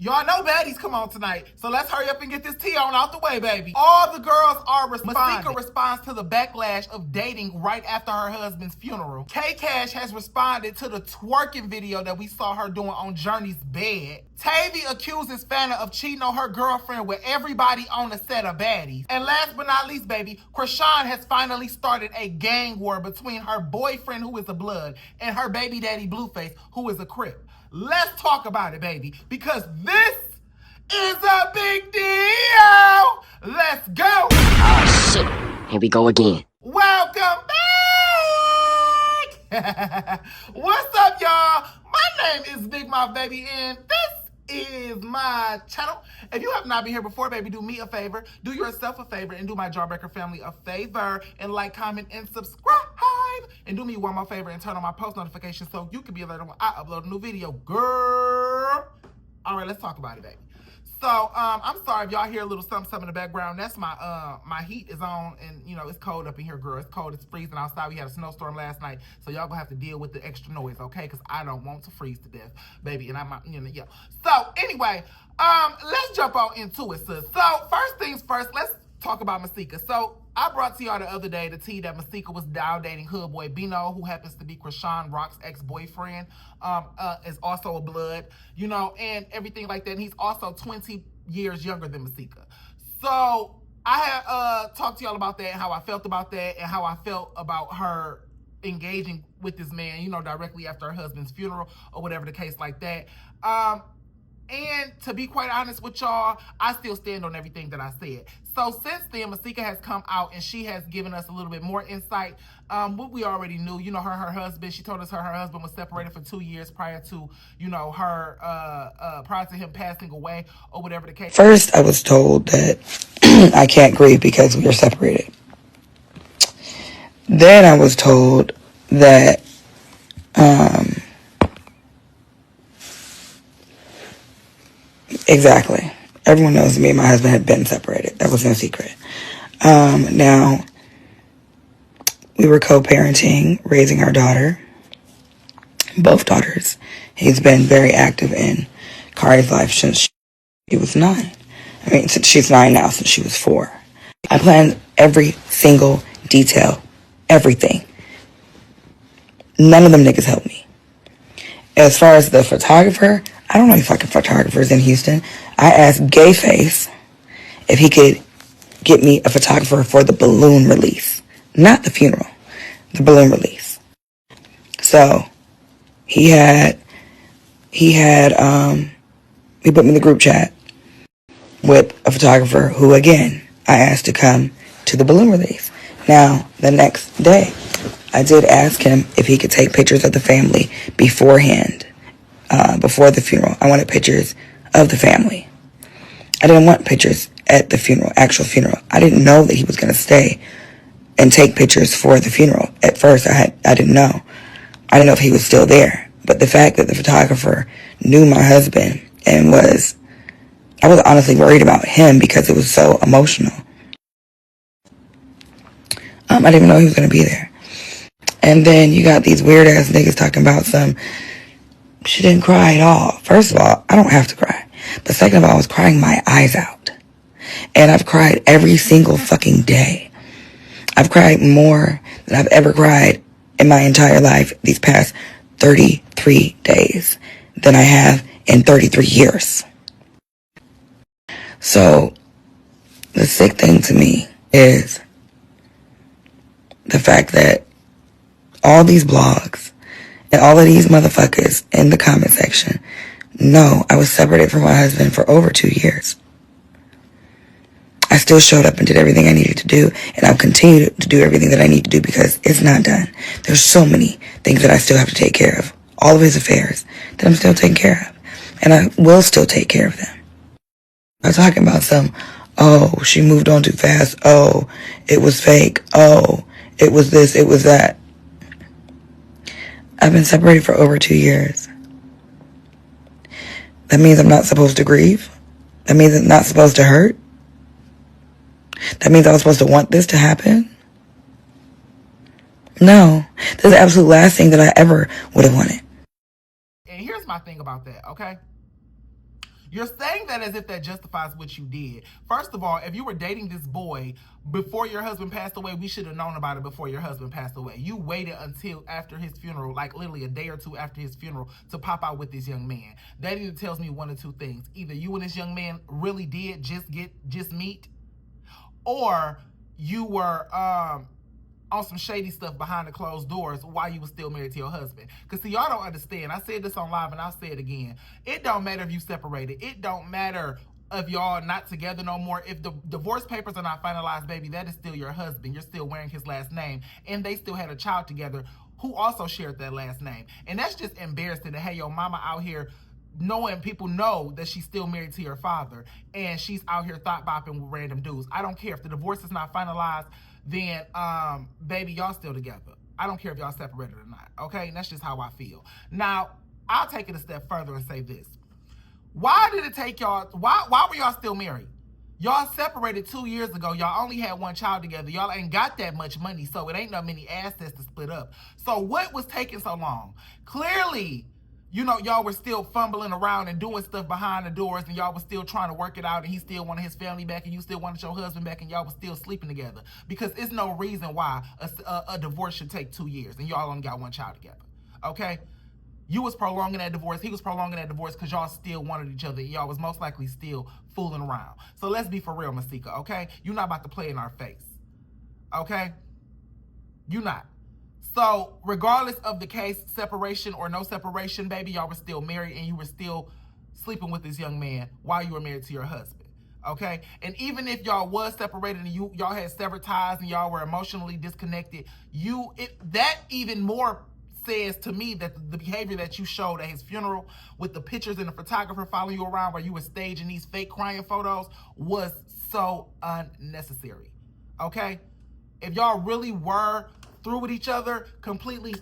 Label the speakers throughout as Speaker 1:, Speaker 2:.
Speaker 1: Y'all know Baddies come on tonight, so let's hurry up and get this tea on out the way, baby. All the girls are responding. Masika responds to the backlash of dating right after her husband's funeral. K-Cash has responded to the twerking video that we saw her doing on Journey's bed. Tavii accuses Fania of cheating on her girlfriend with everybody on the set of Baddies. And last but not least, baby, Chrisean has finally started a gang war between her boyfriend, who is a Blood, and her baby daddy Blueface, who is a Crip. Let's talk about it, baby, because this is a big deal. Let's go.
Speaker 2: Oh, shit. Here we go again.
Speaker 1: Welcome back. What's up, y'all? My name is Big Mouth Baby, and this is my channel. If you have not been here before, baby, do me a favor, do yourself a favor, and do my Jawbreaker family a favor, and like, comment, and subscribe. And do me one more favor and turn on my post notifications so you can be alerted when I upload a new video, girl. All right, let's talk about it, baby. So, I'm sorry if y'all hear a little something in the background. That's my my heat is on, and you know it's cold up in here, girl. It's cold. It's freezing outside. We had a snowstorm last night, so y'all gonna have to deal with the extra noise, okay? Because I don't want to freeze to death, baby. And I'm, you know, yeah. So anyway, let's jump on into it, sis. So first things first, let's talk about Masika. So I brought to y'all the other day the tea that Masika was down dating hood boy Bino, who happens to be Chrisean Rock's ex-boyfriend, is also a Blood, you know, and everything like that. And he's also 20 years younger than Masika. So I had talked to y'all about that and how I felt about that and how I felt about her engaging with this man, you know, directly after her husband's funeral or whatever the case like that. And to be quite honest with y'all, I still stand on everything that I said. So since then, Masika has come out and she has given us a little bit more insight. What we already knew, you know, her husband, she told us her husband was separated for 2 years prior to, you know, her, prior to him passing away or whatever the case.
Speaker 3: First, I was told that I can't grieve because we are separated. Then I was told that, exactly. Everyone knows me and my husband had been separated. That was no secret. Now, we were co-parenting, raising our daughter. Both daughters. He's been very active in Kari's life since she was 9. I mean, since she's 9 now, since she was 4. I planned every single detail. Everything. None of them niggas helped me. As far as the photographer, I don't know any fucking photographers in Houston. I asked Gayface if he could get me a photographer for the balloon release. Not the funeral. The balloon release. So, he put me in the group chat with a photographer who, again, I asked to come to the balloon release. Now, the next day, I did ask him if he could take pictures of the family beforehand. Before the funeral. I wanted pictures of the family. I didn't want pictures at the funeral, actual funeral. I didn't know that he was going to stay and take pictures for the funeral. At first, I didn't know. I didn't know if he was still there. But the fact that the photographer knew my husband and I was honestly worried about him because it was so emotional. I didn't even know he was going to be there. And then you got these weird ass niggas talking about she didn't cry at all. First of all, I don't have to cry. But second of all, I was crying my eyes out. And I've cried every single fucking day. I've cried more than I've ever cried in my entire life these past 33 days than I have in 33 years. So, the sick thing to me is the fact that all these blogs and all of these motherfuckers in the comment section know I was separated from my husband for over 2 years. I still showed up and did everything I needed to do, and I'll continue to do everything that I need to do because it's not done. There's so many things that I still have to take care of. All of his affairs that I'm still taking care of. And I will still take care of them. I'm talking about oh, she moved on too fast. Oh, it was fake. Oh, it was this, it was that. I've been separated for over 2 years. That means I'm not supposed to grieve. That means it's not supposed to hurt. That means I was supposed to want this to happen. No. This is the absolute last thing that I ever would have wanted.
Speaker 1: And here's my thing about that, okay? You're saying that as if that justifies what you did. First of all, if you were dating this boy before your husband passed away, we should have known about it before your husband passed away. You waited until after his funeral, like literally a day or two after his funeral, to pop out with this young man. That either tells me one of two things. Either you and this young man really did just meet, or you were on some shady stuff behind the closed doors while you were still married to your husband. Because see, y'all don't understand. I said this on live and I'll say it again. It don't matter if you separated. It don't matter if y'all not together no more. If the divorce papers are not finalized, baby, that is still your husband. You're still wearing his last name. And they still had a child together who also shared that last name. And that's just embarrassing to have your mama out here knowing people know that she's still married to your father and she's out here thought bopping with random dudes. I don't care if the divorce is not finalized, then baby, y'all still together. I don't care if y'all separated or not, okay? And that's just how I feel. Now, I'll take it a step further and say this. Why did it take y'all, why were y'all still married? Y'all separated 2 years ago. Y'all only had one child together. Y'all ain't got that much money, so it ain't no many assets to split up. So what was taking so long? Clearly, you know, y'all were still fumbling around and doing stuff behind the doors, and y'all was still trying to work it out, and he still wanted his family back, and you still wanted your husband back, and y'all was still sleeping together. Because it's no reason why a divorce should take 2 years, and y'all only got one child together, okay? You was prolonging that divorce. He was prolonging that divorce because y'all still wanted each other. Y'all was most likely still fooling around. So let's be for real, Masika, okay? You're not about to play in our face, okay? You're not. So regardless of the case, separation or no separation, baby, y'all were still married and you were still sleeping with this young man while you were married to your husband, okay? And even if y'all was separated and y'all had severed ties and y'all were emotionally disconnected, that even more says to me that the behavior that you showed at his funeral with the pictures and the photographer following you around where you were staging these fake crying photos was so unnecessary, okay? If y'all really were through with each other, completely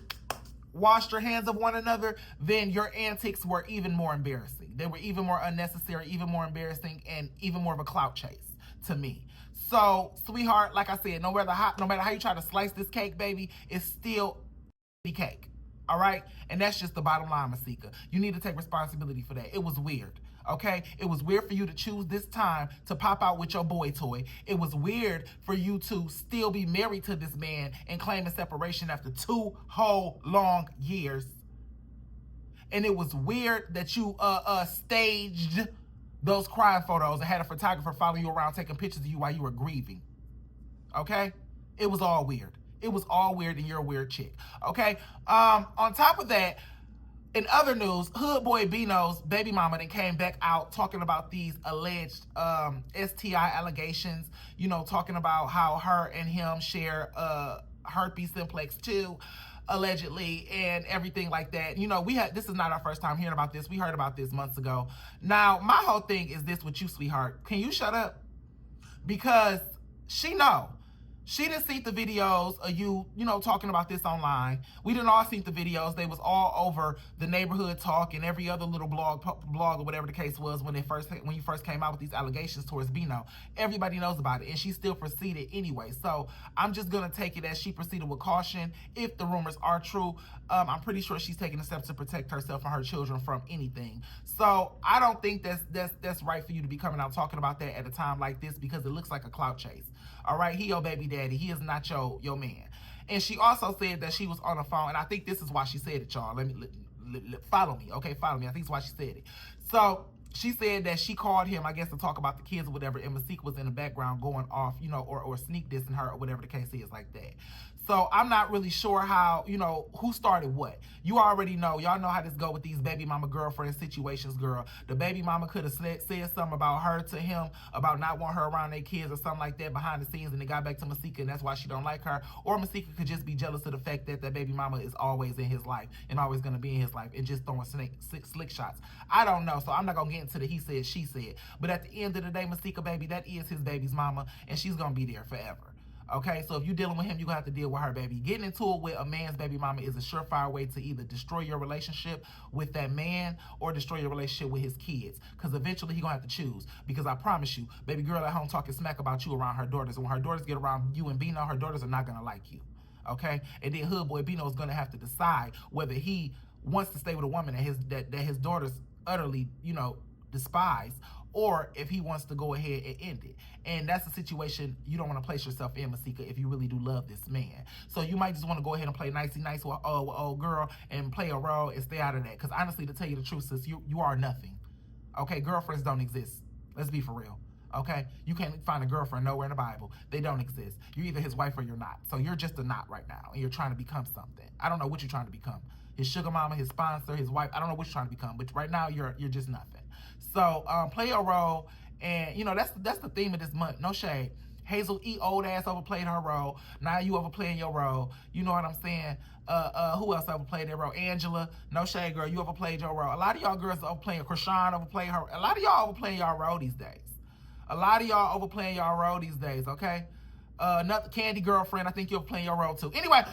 Speaker 1: washed your hands of one another, then your antics were even more embarrassing. They were even more unnecessary, even more embarrassing, and even more of a clout chase to me. So, sweetheart, like I said, no matter how you try to slice this cake, baby, it's still cake. All right? And that's just the bottom line, Masika. You need to take responsibility for that. It was weird. Okay? It was weird for you to choose this time to pop out with your boy toy. It was weird for you to still be married to this man and claim a separation after 2 whole long years. And it was weird that you staged those crying photos and had a photographer follow you around taking pictures of you while you were grieving. Okay? It was all weird. It was all weird, and you're a weird chick. Okay? On top of that, in other news, Hood Boy Bino's baby mama then came back out talking about these alleged STI allegations, you know, talking about how her and him share herpes simplex 2, allegedly, and everything like that. You know, this is not our first time hearing about this. We heard about this months ago. Now, my whole thing is this with you, sweetheart. Can you shut up? Because she didn't see the videos of you know, talking about this online. We didn't all see the videos. They was all over the neighborhood talk and every other little blog or whatever the case was when you first came out with these allegations towards Bino. Everybody knows about it, and she still proceeded anyway. So I'm just gonna take it as she proceeded with caution. If the rumors are true, I'm pretty sure she's taking the steps to protect herself and her children from anything. So I don't think that's right for you to be coming out talking about that at a time like this, because it looks like a clout chase. All right, he your baby daddy. He is not your man. And she also said that she was on the phone, and I think this is why she said it, y'all. Follow me, okay? Follow me. I think it's why she said it. So she said that she called him, I guess, to talk about the kids or whatever, and Masika was in the background going off, you know, or sneak dissing her or whatever the case is like that. So I'm not really sure how, you know, who started what. You already know. Y'all know how this go with these baby mama girlfriend situations, girl. The baby mama could have said something about her to him, about not wanting her around their kids or something like that behind the scenes, and it got back to Masika, and that's why she don't like her. Or Masika could just be jealous of the fact that that baby mama is always in his life and always going to be in his life and just throwing slick shots. I don't know, so I'm not going to get into the he said, she said. But at the end of the day, Masika, baby, that is his baby's mama, and she's going to be there forever. Okay, so if you're dealing with him, you're going to have to deal with her, baby. Getting into it with a man's baby mama is a surefire way to either destroy your relationship with that man or destroy your relationship with his kids. Because eventually he's going to have to choose. Because I promise you, baby girl at home talking smack about you around her daughters. And when her daughters get around you and Bino, her daughters are not going to like you. Okay? And then Hood Boy Bino is going to have to decide whether he wants to stay with a woman that his daughters utterly, you know, despise, or if he wants to go ahead and end it. And that's a situation you don't want to place yourself in, Masika, if you really do love this man. So you might just want to go ahead and play nicey nice with old girl and play a role and stay out of that. Because honestly, to tell you the truth, sis, you are nothing. Okay, girlfriends don't exist. Let's be for real. Okay, you can't find a girlfriend nowhere in the Bible. They don't exist. You're either his wife or you're not. So you're just a knot right now, and you're trying to become something. I don't know what you're trying to become. His sugar mama, his sponsor, his wife. I don't know what you're trying to become, but right now you're just nothing. So play your role, and you know that's the theme of this month. No shade. Hazel E. old ass overplayed her role. Now you overplaying your role. You know what I'm saying? Who else overplayed their role? Angela. No shade, girl. You overplayed your role. A lot of y'all girls overplaying. Chrisean overplayed her. A lot of y'all overplaying y'all role these days. A lot of y'all overplaying y'all role these days, okay? Not the Candy girlfriend. I think you're playing your role too. Anyway,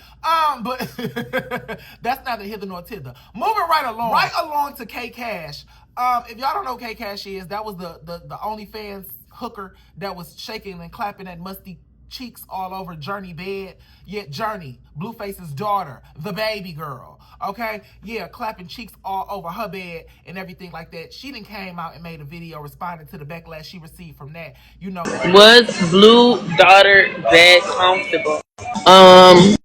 Speaker 1: but that's neither hither nor thither. Moving right along to K Cash. If y'all don't know who K Cash is, that was the OnlyFans hooker that was shaking and clapping at musty cheeks all over Journey bed. Yet Journey, Blueface's daughter, the baby girl, okay? Yeah, clapping cheeks all over her bed and everything like that. She done came out and made a video responding to the backlash she received from that. You know,
Speaker 4: Was Blue daughter that comfortable? Um,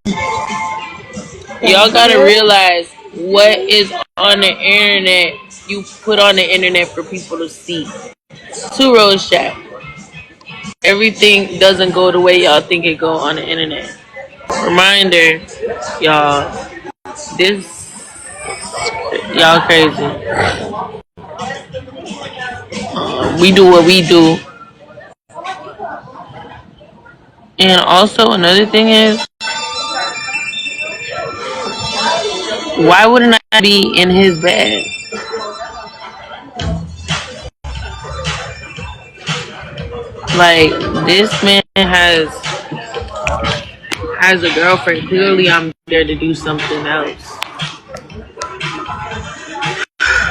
Speaker 4: y'all gotta realize what is on the internet. You put on the internet for people to see. Two road shot. Everything doesn't go the way y'all think it go on the internet. Reminder, y'all. This y'all crazy. We do what we do. And also another thing is, why wouldn't I be in his bed? Like, this man has a girlfriend. Clearly I'm there to do something else.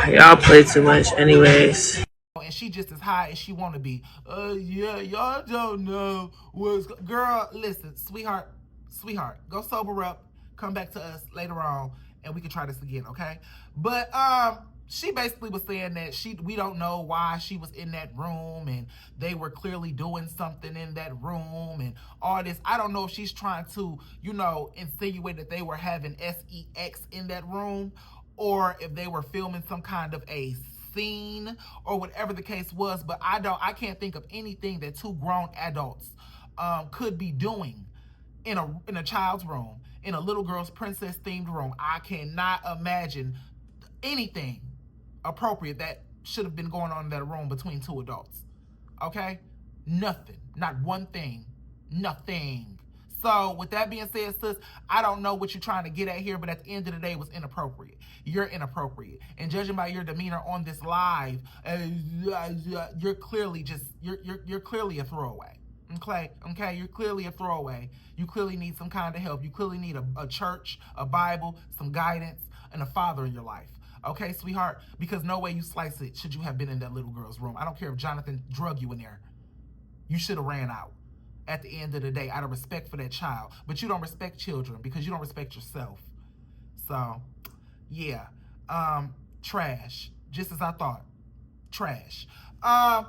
Speaker 4: Y'all play too much anyways.
Speaker 1: and she just as high as she want to be. Yeah, y'all don't know what's... Girl, listen, sweetheart, go sober up, come back to us later on, and we can try this again, okay? But she basically was saying that we don't know why she was in that room, and they were clearly doing something in that room and all this. I don't know if she's trying to, you know, insinuate that they were having sex in that room, or if they were filming some kind of a scene or whatever the case was. But I can't think of anything that two grown adults could be doing in a child's room, in a little girl's princess themed room. I cannot imagine anything appropriate that should have been going on in that room between two adults. Okay? Nothing. Not one thing. Nothing. So with that being said, sis, I don't know what you're trying to get at here, but at the end of the day, it was inappropriate. You're inappropriate. And judging by your demeanor on this live, you're clearly you're clearly a throwaway. Okay, you're clearly a throwaway. You clearly need some kind of help. You clearly need a church, a Bible, some guidance, and a father in your life. Okay, sweetheart? Because no way you slice it should you have been in that little girl's room. I don't care if Jonathan drug you in there. You should have ran out at the end of the day out of respect for that child. But you don't respect children because you don't respect yourself. So, yeah. Trash. Just as I thought. Trash.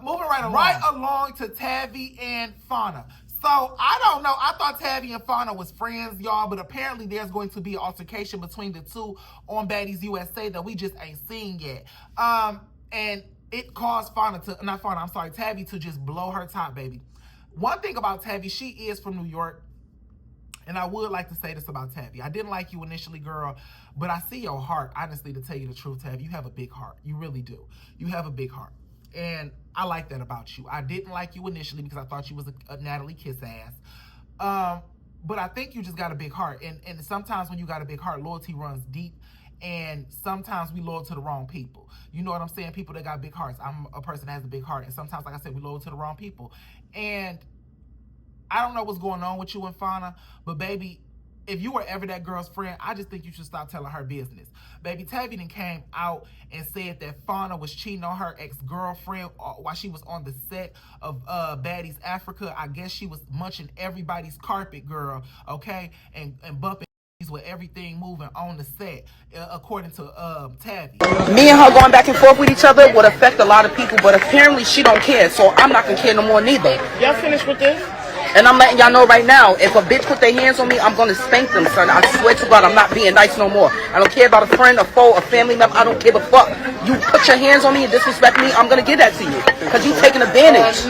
Speaker 1: Moving right along to Tavii and Fania. So, I don't know. I thought Tavii and Fania was friends, y'all, but apparently there's going to be an altercation between the two on Baddies USA that we just ain't seen yet. And it caused Tavii to just blow her top, baby. One thing about Tavii, she is from New York. And I would like to say this about Tavii. I didn't like you initially, girl, but I see your heart. Honestly, to tell you the truth, Tavii, you have a big heart. You really do. You have a big heart. And I like that about you. I didn't like you initially because I thought you was a Natalie kiss ass. But I think you just got a big heart. And sometimes when you got a big heart, loyalty runs deep. And sometimes we loyal to the wrong people. You know what I'm saying? People that got big hearts. I'm a person that has a big heart. And sometimes, like I said, we loyal to the wrong people. And I don't know what's going on with you and Fania, but baby, if you were ever that girl's friend, I just think you should stop telling her business. Baby, Tavii then came out and said that Fania was cheating on her ex-girlfriend while she was on the set of Baddies Africa. I guess she was munching everybody's carpet, girl, okay? And bumping with everything moving on the set, according to Tavii.
Speaker 5: Me and her going back and forth with each other would affect a lot of people, but apparently she don't care, so I'm not gonna care no more neither.
Speaker 6: Y'all finished with this?
Speaker 5: And I'm letting y'all know right now, if a bitch put their hands on me, I'm gonna spank them, son. I swear to God, I'm not being nice no more. I don't care about a friend, a foe, a family member. I don't give a fuck. You put your hands on me and disrespect me, I'm gonna give that to you. Cause you taking advantage.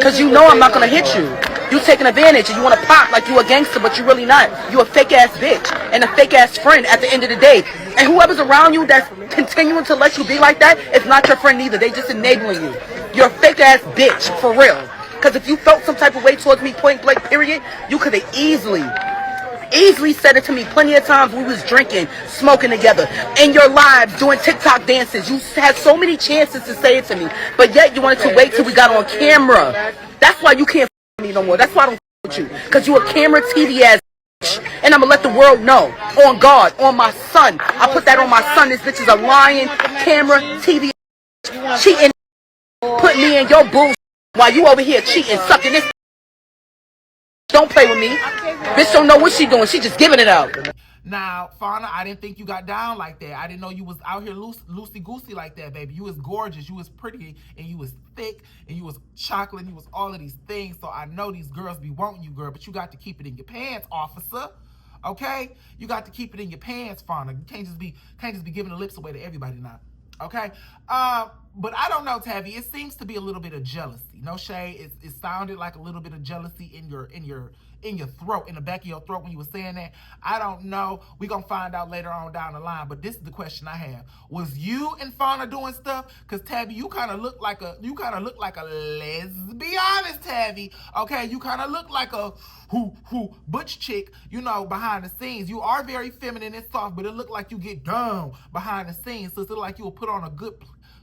Speaker 5: Cause you know I'm not gonna hit you. You taking advantage and you wanna pop like you a gangster, but you really not. You a fake ass bitch and a fake ass friend at the end of the day. And whoever's around you that's continuing to let you be like that, it's not your friend either. They just enabling you. You're a fake ass bitch, for real. Because if you felt some type of way towards me, point blank, period, you could have easily said it to me plenty of times. We was drinking, smoking together, in your lives, doing TikTok dances. You had so many chances to say it to me, but yet you wanted to wait till we got on camera. That's why you can't me no more. That's why I don't with you. Because you a camera TV ass bitch. And I'm going to let the world know. On God, on my son. I put that on my son. This bitch is a lying camera TV cheating. Put me in your bullshit. While you over here cheating, sucking this. Don't play with me. Bitch don't know what she doing. She just giving it out.
Speaker 1: Now, Fania, I didn't think you got down like that. I didn't know you was out here loosey-goosey like that, baby. You was gorgeous, you was pretty, and you was thick, and you was chocolate, and you was all of these things. So I know these girls be wanting you, girl, but you got to keep it in your pants, officer. Okay? You got to keep it in your pants, Fania. You can't just be giving the lips away to everybody now. Okay? But I don't know, Tavii. It seems to be a little bit of jealousy. No shade. It sounded like a little bit of jealousy in your throat, in the back of your throat when you were saying that. I don't know. We're gonna find out later on down the line. But this is the question I have. Was you and Fania doing stuff? Because Tavii, you kind of look like a let's be honest, Tavii. Okay, you kind of look like a butch chick, you know, behind the scenes. You are very feminine and soft, but it looked like you get down behind the scenes. So it looked like you will put on a good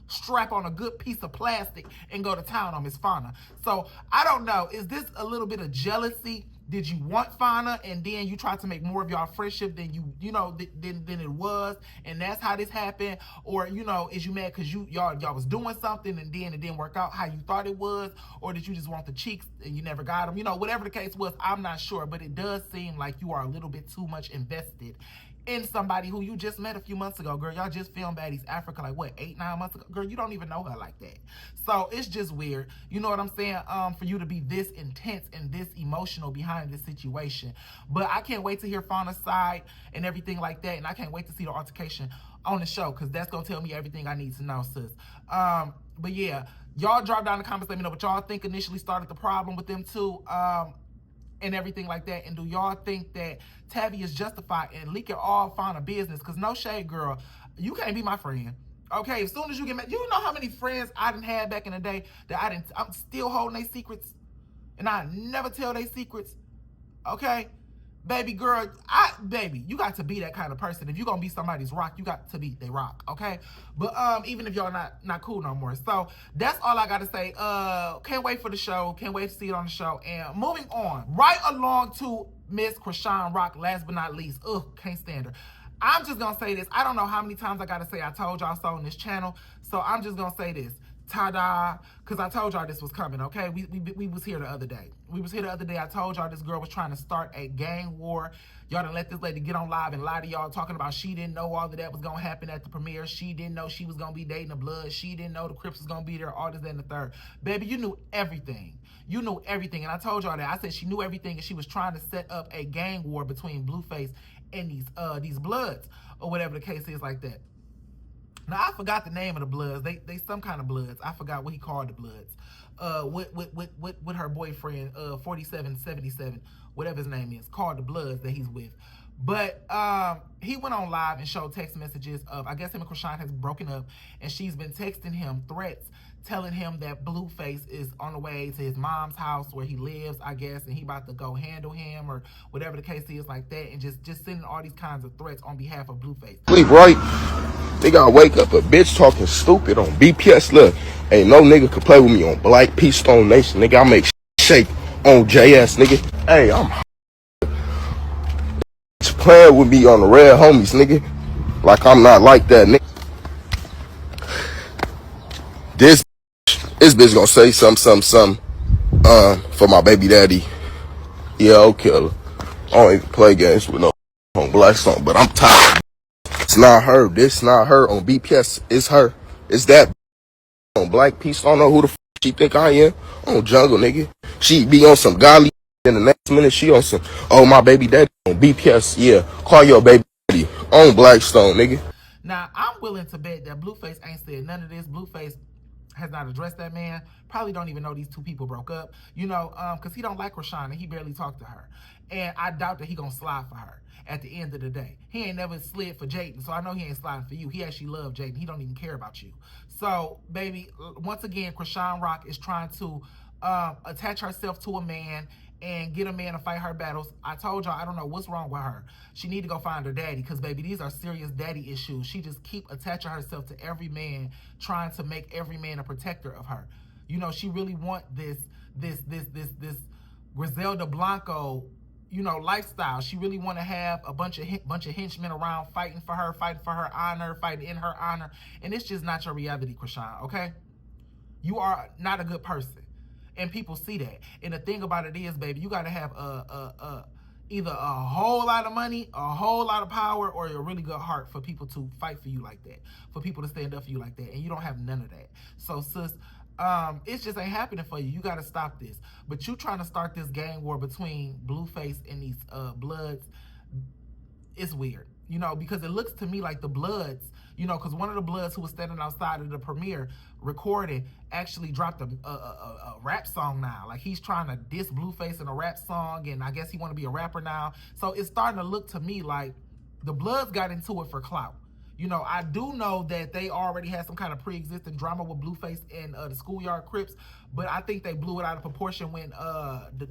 Speaker 1: strap on a good piece of plastic and go to town on Miss Fania. So I don't know. Is this a little bit of jealousy? Did you want Fania and then you tried to make more of y'all friendship than than it was, and that's how this happened? Or is you mad because y'all was doing something and then it didn't work out how you thought it was? Or did you just want the cheeks and you never got them? Whatever the case was, I'm not sure, but it does seem like you are a little bit too much invested in somebody who you just met a few months ago, girl. Y'all just filmed Baddies Africa like what, 8-9 months ago? Girl, you don't even know her like that. So it's just weird. You know what I'm saying? For you to be this intense and this emotional behind this situation. But I can't wait to hear Fania's side and everything like that. And I can't wait to see the altercation on the show, because that's gonna tell me everything I need to know, sis. But yeah, y'all drop down in the comments, let me know what y'all think initially started the problem with them two. And everything like that. And do y'all think that Tavii is justified in leaking all Fania business? Because no shade, girl, you can't be my friend. Okay, as soon as you get mad, you know how many friends I didn't have back in the day that I'm still holding their secrets, and I never tell their secrets. Okay, baby girl, baby, you got to be that kind of person. If you're gonna be somebody's rock, you got to be their rock. Okay, but even if y'all not cool no more. So that's all I gotta say. Can't wait for the show. Can't wait to see it on the show. And moving on, right along to Miss Chrisean Rock. Last but not least, can't stand her. I'm just gonna say this. I don't know how many times I gotta say I told y'all so on this channel. So I'm just gonna say this. Ta-da, because I told y'all this was coming, okay? We was here the other day. I told y'all this girl was trying to start a gang war. Y'all done let this lady get on live and lie to y'all, talking about she didn't know all of that was going to happen at the premiere. She didn't know she was going to be dating the Blood. She didn't know the Crips was going to be there, all this, that, and the third. Baby, you knew everything. You knew everything. And I told y'all that. I said she knew everything, and she was trying to set up a gang war between Blueface and these Bloods, or whatever the case is like that. Now, I forgot the name of the Bloods. They some kind of Bloods. I forgot what he called the Bloods. With her boyfriend, 4777, whatever his name is, called the Bloods that he's with. But he went on live and showed text messages of, I guess him and Chrisean has broken up, and she's been texting him threats, telling him that Blueface is on the way to his mom's house where he lives, I guess, and he about to go handle him or whatever the case is like that, and just sending all these kinds of threats on behalf of Blueface.
Speaker 7: Sleep right. They gotta wake up a bitch talking stupid on BPS. Look, ain't no nigga could play with me on Black Peace Stone Nation. Nigga, I make shake on JS, nigga. Hey, I'm playing with me on the Red Homies, nigga. Like I'm not like that, nigga. This bitch gonna say something, for my baby daddy. Yeah, I'll kill her. I don't even play games with no on Blackstone, but I'm tired. It's not her. This not her on BPS. It's her. It's that on Black Peace. I don't know who the she think I am on Jungle, nigga. She be on some godly. Then the next minute she on some, oh, my baby daddy on BPS. Yeah, call your baby daddy on Blackstone, nigga.
Speaker 1: Now, I'm willing to bet that Blueface ain't said none of this. Blueface has not addressed that man. Probably don't even know these two people broke up, you know, because he don't like Chrisean and he barely talked to her. And I doubt that he gonna slide for her at the end of the day. He ain't never slid for Jaden, so I know he ain't sliding for you. He actually loved Jaden. He don't even care about you. So, baby, once again, Chrisean Rock is trying to attach herself to a man and get a man to fight her battles. I told y'all, I don't know what's wrong with her. She need to go find her daddy, because, baby, these are serious daddy issues. She just keep attaching herself to every man, trying to make every man a protector of her. You know, she really want this Griselda Blanco, you know, lifestyle. She really want to have a bunch of henchmen around fighting for her honor, fighting in her honor. And it's just not your reality, Chrisean, okay? You are not a good person. And people see that. And the thing about it is, baby, you got to have either a whole lot of money, a whole lot of power, or a really good heart for people to fight for you like that, for people to stand up for you like that. And you don't have none of that. So, sis, it just ain't happening for you. You got to stop this. But you trying to start this gang war between Blueface and these Bloods, it's weird, you know, because it looks to me like the Bloods, you know, because one of the Bloods who was standing outside of the premiere recording actually dropped a rap song now. Like, he's trying to diss Blueface in a rap song, and I guess he want to be a rapper now. So it's starting to look to me like the Bloods got into it for clout. You know, I do know that they already had some kind of pre-existing drama with Blueface and the Schoolyard Crips, but I think they blew it out of proportion when the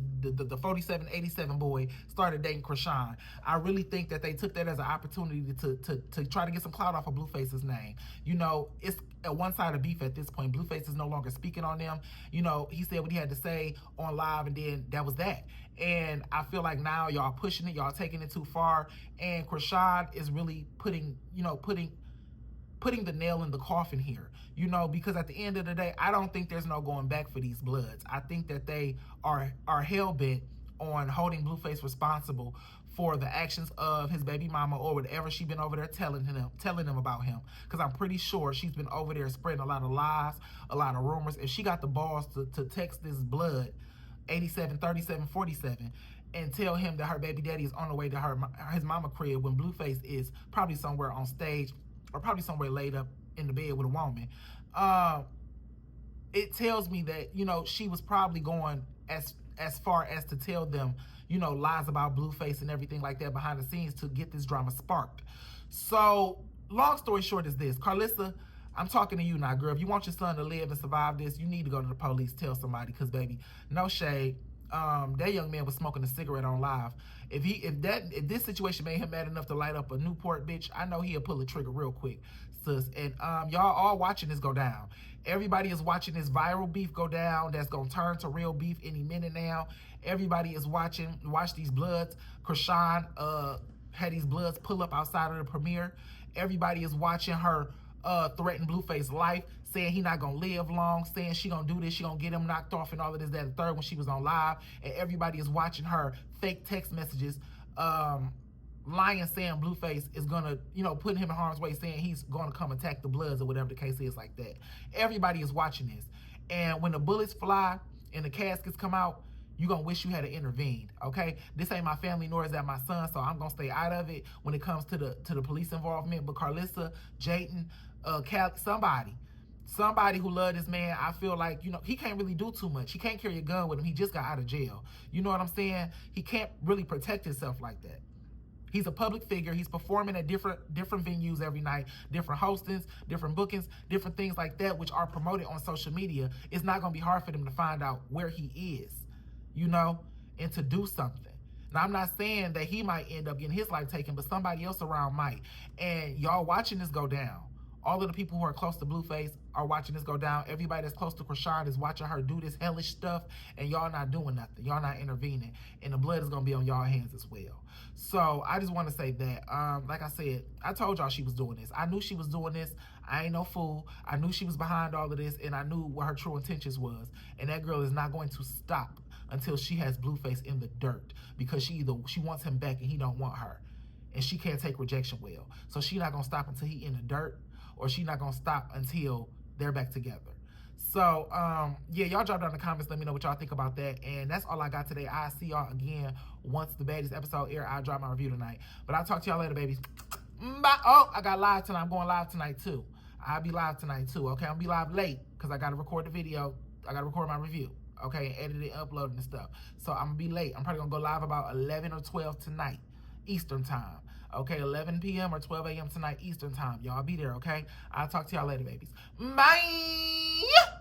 Speaker 1: 4787 boy started dating Chrisean. I really think that they took that as an opportunity to try to get some clout off of Blueface's name. You know, it's a one-sided beef at this point. Blueface is no longer speaking on them. You know, he said what he had to say on live, and then that was that. And I feel like now y'all pushing it, y'all taking it too far, and Chrisean is really putting the nail in the coffin here, you know, because at the end of the day, I don't think there's no going back for these Bloods. I think that they are hell-bent on holding Blueface responsible for the actions of his baby mama, or whatever she been over there telling them about him. Because I'm pretty sure she's been over there spreading a lot of lies, a lot of rumors. If she got the balls to text this Blood 87 37 47 and tell him that her baby daddy is on the way to his mama crib, when Blueface is probably somewhere on stage or probably somewhere laid up in the bed with a woman, it tells me that, you know, she was probably going as far as to tell them, you know, lies about Blueface and everything like that behind the scenes to get this drama sparked. So, long story short is this. Carlissa, I'm talking to you now, girl. If you want your son to live and survive this, you need to go to the police, tell somebody, because, baby, no shade, that young man was smoking a cigarette on live. If this situation made him mad enough to light up a Newport, bitch, I know he'll pull the trigger real quick, sis. And y'all all watching this go down. Everybody is watching this viral beef go down. That's gonna turn to real beef any minute now. Everybody is watch these Bloods. Chrisean had these Bloods pull up outside of the premiere. Everybody is watching her threaten Blueface's life, saying he not gonna live long, saying she gonna do this, she gonna get him knocked off and all of this, that, and third when she was on live. And everybody is watching her fake text messages, lying, saying Blueface is gonna, you know, putting him in harm's way, saying he's gonna come attack the Bloods or whatever the case is like that. Everybody is watching this. And when the bullets fly and the caskets come out, you're gonna wish you had intervened, okay? This ain't my family, nor is that my son, so I'm gonna stay out of it when it comes to the police involvement. But Carlissa, Jayden, Cal, somebody who loved this man, I feel like, you know, he can't really do too much. He can't carry a gun with him. He just got out of jail. You know what I'm saying? He can't really protect himself like that. He's a public figure. He's performing at different venues every night, different hostings, different bookings, different things like that, which are promoted on social media. It's not going to be hard for them to find out where he is, you know, and to do something. Now, I'm not saying that he might end up getting his life taken, but somebody else around might. And y'all watching this go down. All of the people who are close to Blueface are watching this go down. Everybody that's close to Chrisean is watching her do this hellish stuff, and y'all not doing nothing. Y'all not intervening. And the blood is going to be on y'all hands as well. So I just want to say that, like I said, I told y'all she was doing this. I knew she was doing this. I ain't no fool. I knew she was behind all of this, and I knew what her true intentions was. And that girl is not going to stop until she has Blueface in the dirt, because she wants him back and he don't want her. and she can't take rejection well. So she not gonna stop until he in the dirt, or she not gonna stop until they're back together. So, yeah, y'all drop down in the comments. Let me know what y'all think about that. And that's all I got today. I'll see y'all again once the Baddies episode air. I'll drop my review tonight. But I'll talk to y'all later, babies. Bye. Oh, I got live tonight. I'm going live tonight, too. I'll be live tonight, too. Okay, I'm going to be live late because I got to record the video. I got to record my review. Okay, and edit it, upload it, and stuff. So I'm going to be late. I'm probably going to go live about 11 or 12 tonight, Eastern time. Okay, 11 p.m. or 12 a.m. tonight, Eastern time. Y'all be there, okay? I'll talk to y'all later, babies. Bye.